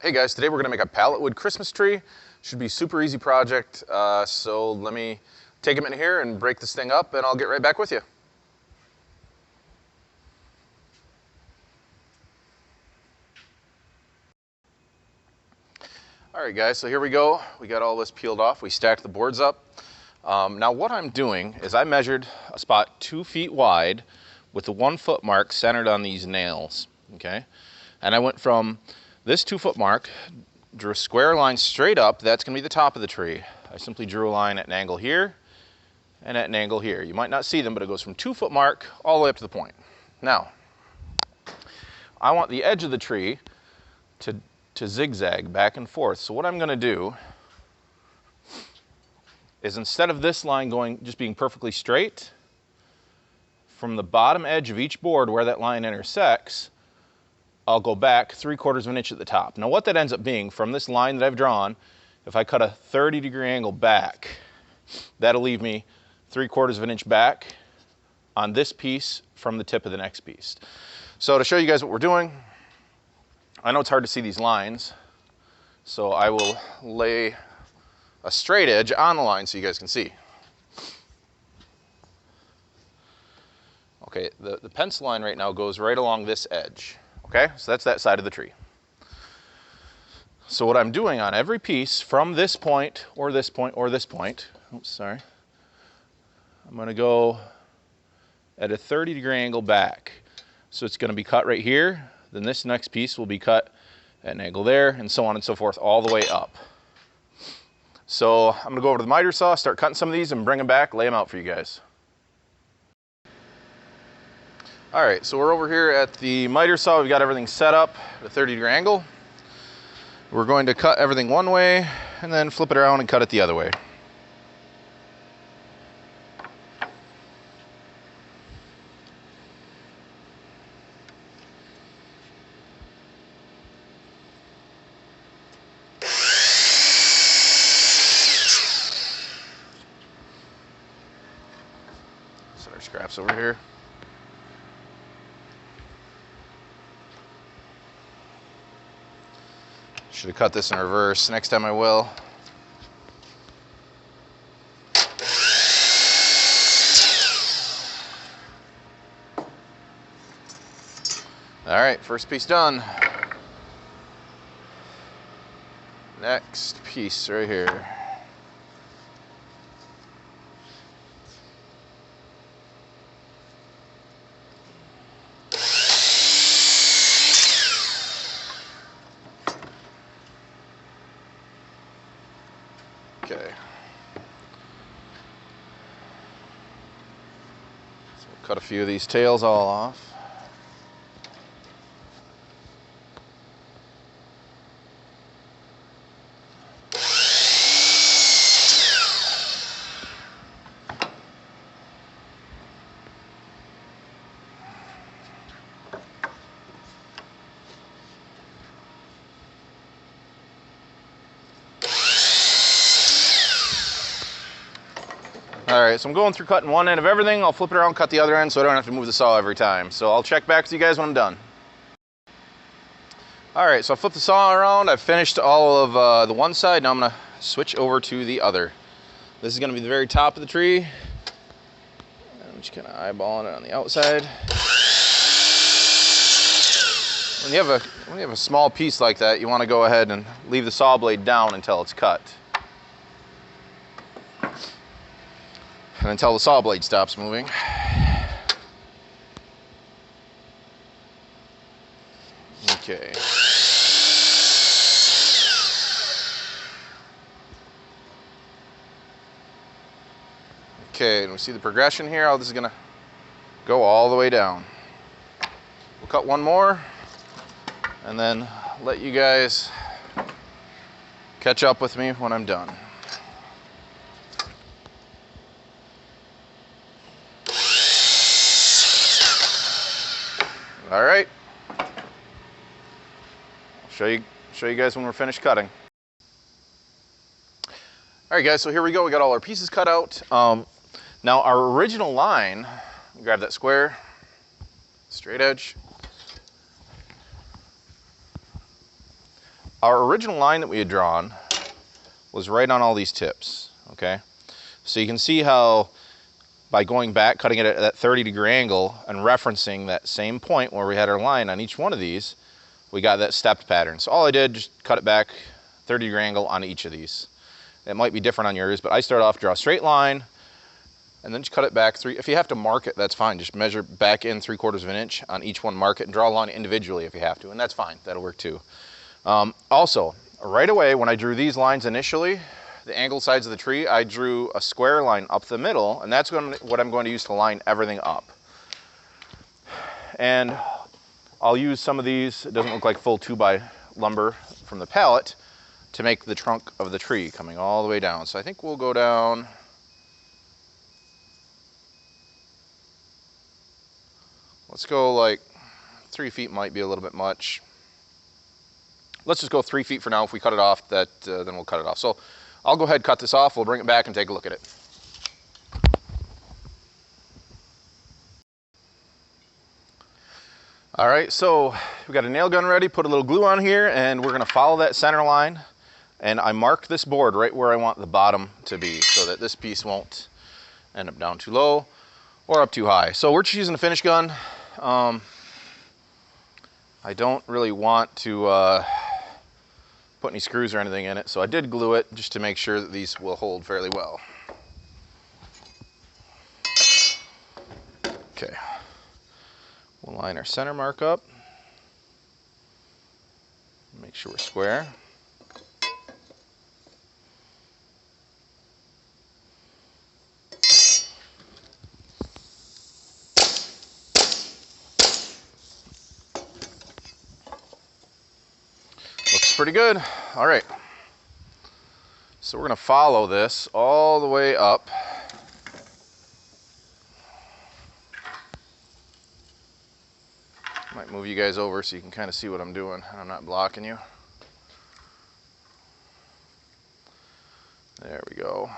Hey guys, today we're gonna make a pallet wood Christmas tree. Should be a super easy project. So let me take a minute here and break this thing up and I'll get right back with you. All right guys, so here we go. We got all this peeled off. We stacked the boards up. Now what I'm doing is I measured a spot 2 feet wide with the 1 foot mark centered on these nails, okay? And I went from this 2 foot mark, drew a square line straight up. That's gonna be the top of the tree. I simply drew a line at an angle here and at an angle here. You might not see them, but it goes from 2 foot mark all the way up to the point. Now, I want the edge of the tree to zigzag back and forth. So what I'm gonna do is instead of this line just being perfectly straight, from the bottom edge of each board where that line intersects, I'll go back 3/4 of an inch at the top. Now what that ends up being, from this line that I've drawn, if I cut a 30-degree angle back, that'll leave me 3/4 of an inch back on this piece from the tip of the next piece. So to show you guys what we're doing, I know it's hard to see these lines, so I will lay a straight edge on the line so you guys can see. Okay, the pencil line right now goes right along this edge. Okay, so that's that side of the tree. So what I'm doing on every piece from this point or this point or this point, oops, sorry, I'm gonna go at a 30-degree angle back. So it's gonna be cut right here, then this next piece will be cut at an angle there, and so on and so forth, all the way up. So I'm gonna go over to the miter saw, start cutting some of these and bring them back, lay them out for you guys. All right, so we're over here at the miter saw. We've got everything set up at a 30-degree angle. We're going to cut everything one way and then flip it around and cut it the other way. Set our scraps over here. Should have cut this in reverse. Next time I will. All right, first piece done. Next piece right here. Okay. So we'll cut a few of these tails all off. All right, so I'm going through cutting one end of everything. I'll flip it around, cut the other end so I don't have to move the saw every time. So I'll check back with you guys when I'm done. All right, so I flipped the saw around. I've finished all of the one side. Now I'm gonna switch over to the other. This is gonna be the very top of the tree. I'm just kind of eyeballing it on the outside. When you have a small piece like that, you wanna go ahead and leave the saw blade down until it's cut. And until the saw blade stops moving. Okay. Okay, and we see the progression here, how this is gonna go all the way down. We'll cut one more and then let you guys catch up with me when I'm done. All right, I'll show you guys when we're finished cutting. All right guys, so here we go. We got all our pieces cut out. Now our original line, grab that square, straight edge. our original line that we had drawn was right on all these tips, okay? So you can see how by going back, cutting it at that 30-degree angle and referencing that same point where we had our line on each one of these, we got that stepped pattern. So all I did, just cut it back 30-degree angle on each of these. It might be different on yours, but I start off, draw a straight line, and then just cut it back 3. If you have to mark it, that's fine. Just measure back in 3/4 of an inch on each one, mark it, and draw a line individually if you have to, and that's fine. That'll work too. Also, right away, when I drew these lines initially, the angled sides of the tree, I drew a square line up the middle, and that's what I'm going to use to line everything up. And I'll use some of these, it doesn't look like full 2x lumber from the pallet, to make the trunk of the tree coming all the way down. So I think we'll go down, let's go like 3 feet, might be a little bit much. Let's just go 3 feet for now. If we cut it off, then we'll cut it off. So I'll go ahead and cut this off. We'll bring it back and take a look at it. All right, so we got a nail gun ready, put a little glue on here, and we're gonna follow that center line. And I marked this board right where I want the bottom to be so that this piece won't end up down too low or up too high. So we're just using a finish gun. I don't really want to put any screws or anything in it, so I did glue it just to make sure that these will hold fairly well. Okay, we'll line our center mark up, make sure we're square. Looks pretty good. All right, so we're gonna follow this all the way up. Might move you guys over so you can kind of see what I'm doing and I'm not blocking you. There we go.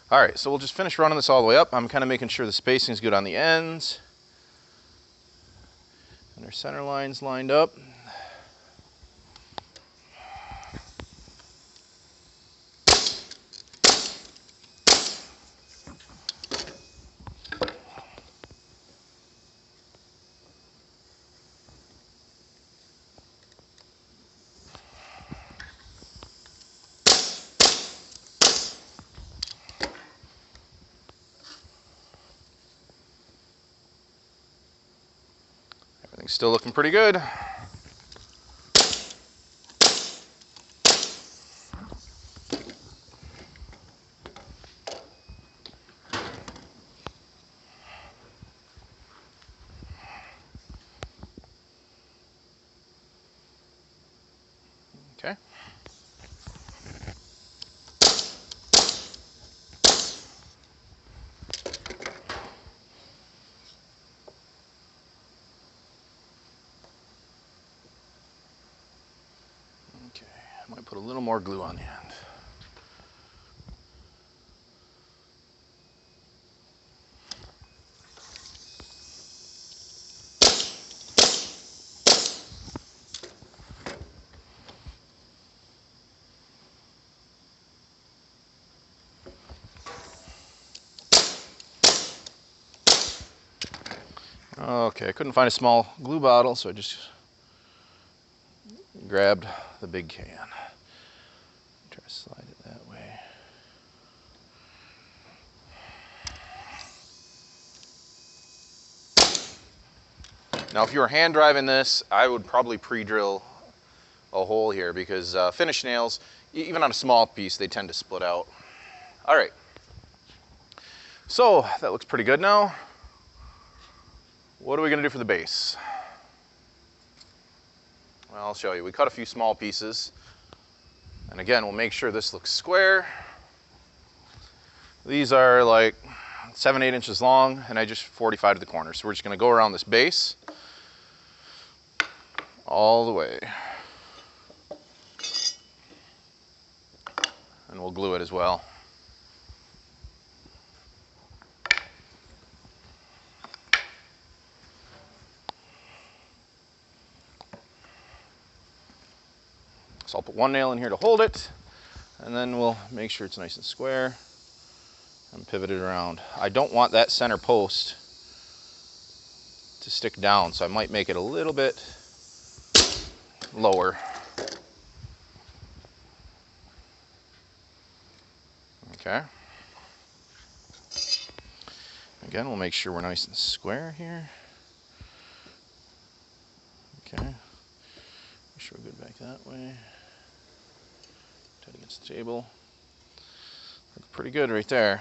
All right, so we'll just finish running this all the way up. I'm kind of making sure the spacing is good on the ends. And our center line's lined up. Everything's still looking pretty good. Okay. Okay, I might put a little more glue on the end. Okay, I couldn't find a small glue bottle, so I just grabbed the big can. Try to slide it that way. Now, if you were hand driving this, I would probably pre-drill a hole here because finish nails, even on a small piece, they tend to split out. All right, so that looks pretty good now. What are we gonna do for the base? Well, I'll show you. We cut a few small pieces. And again, we'll make sure this looks square. These are like 7-8 inches long, and I just 45 to the corner. So we're just gonna go around this base all the way. And we'll glue it as well. So I'll put one nail in here to hold it, and then we'll make sure it's nice and square and pivot it around. I don't want that center post to stick down, so I might make it a little bit lower. Okay. Again, we'll make sure we're nice and square here. Okay. Make sure we're good back that way. Tight against the table. Look pretty good right there.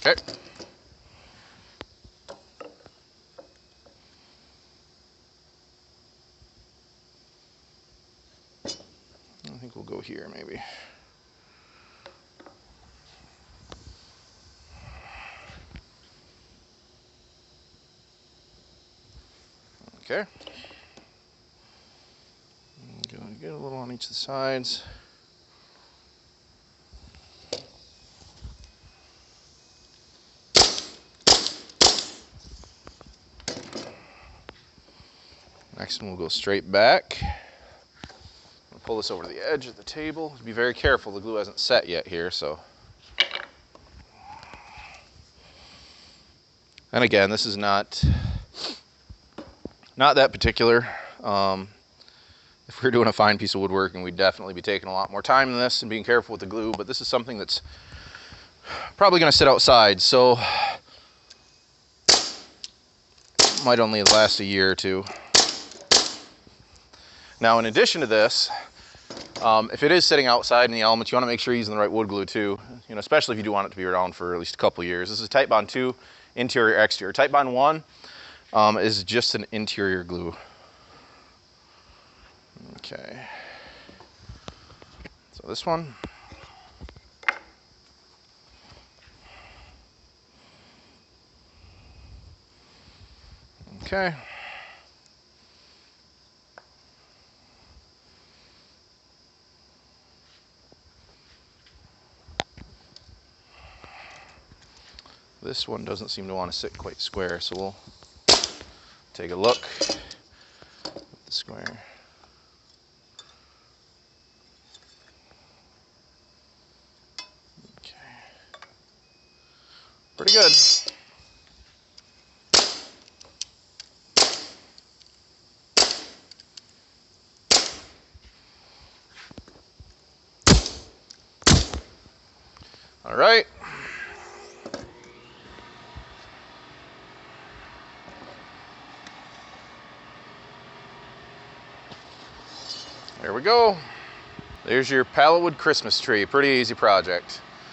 Okay. I think we'll go here maybe. Okay. I'm gonna get a little on each of the sides. Next one we'll go straight back. I'll pull this over to the edge of the table. Be very careful, the glue hasn't set yet here, so. And again, this is not that particular. If we were doing a fine piece of woodworking, we'd definitely be taking a lot more time than this and being careful with the glue, but this is something that's probably gonna sit outside, so might only last a year or two. Now, in addition to this, if it is sitting outside in the elements, you want to make sure you're using the right wood glue too. You know, especially if you do want it to be around for at least a couple years. This is Titebond 2, interior, exterior. Titebond 1 is just an interior glue. Okay. So this one. Okay. This one doesn't seem to want to sit quite square, so we'll take a look at the square. Okay. Pretty good. All right. There we go. There's your pallet wood Christmas tree. Pretty easy project.